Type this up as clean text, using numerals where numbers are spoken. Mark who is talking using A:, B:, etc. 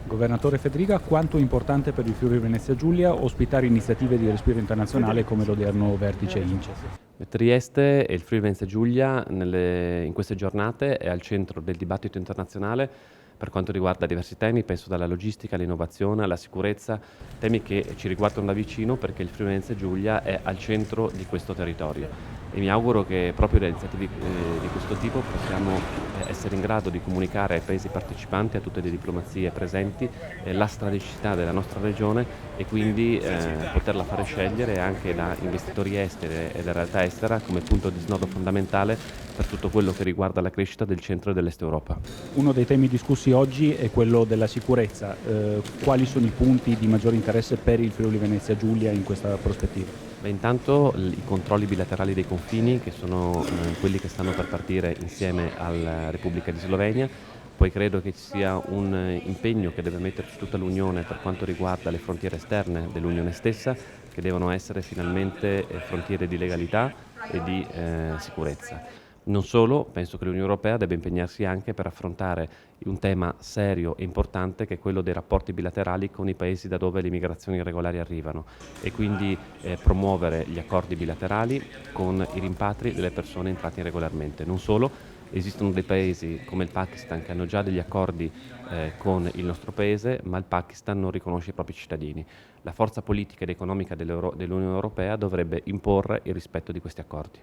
A: Governatore Federica, quanto è importante per il Friuli Venezia Giulia ospitare iniziative di respiro internazionale come l'odierno vertice INCE?
B: Trieste e il Friuli Venezia Giulia in queste giornate è al centro del dibattito internazionale per quanto riguarda diversi temi, penso dalla logistica all'innovazione, alla sicurezza, temi che ci riguardano da vicino perché il Friuli Venezia Giulia è al centro di questo territorio e mi auguro che proprio da iniziative di questo tipo possiamo essere in grado di comunicare ai paesi partecipanti, a tutte le diplomazie presenti, la strategicità della nostra regione e quindi poterla fare scegliere anche da investitori esteri e da realtà estera come punto di snodo fondamentale per tutto quello che riguarda la crescita del centro e dell'est Europa.
A: Uno dei temi discussi oggi è quello della sicurezza. Quali sono i punti di maggiore interesse per il Friuli Venezia Giulia in questa prospettiva?
B: Beh, intanto i controlli bilaterali dei confini, che sono quelli che stanno per partire insieme alla Repubblica di Slovenia, poi credo che ci sia un impegno che deve metterci tutta l'Unione per quanto riguarda le frontiere esterne dell'Unione stessa, che devono essere finalmente frontiere di legalità e di sicurezza. Non solo, penso che l'Unione Europea debba impegnarsi anche per affrontare un tema serio e importante che è quello dei rapporti bilaterali con i paesi da dove le migrazioni irregolari arrivano e quindi promuovere gli accordi bilaterali con i rimpatri delle persone entrate irregolarmente. Non solo, esistono dei paesi come il Pakistan che hanno già degli accordi con il nostro paese, ma il Pakistan non riconosce i propri cittadini. La forza politica ed economica dell'Unione Europea dovrebbe imporre il rispetto di questi accordi.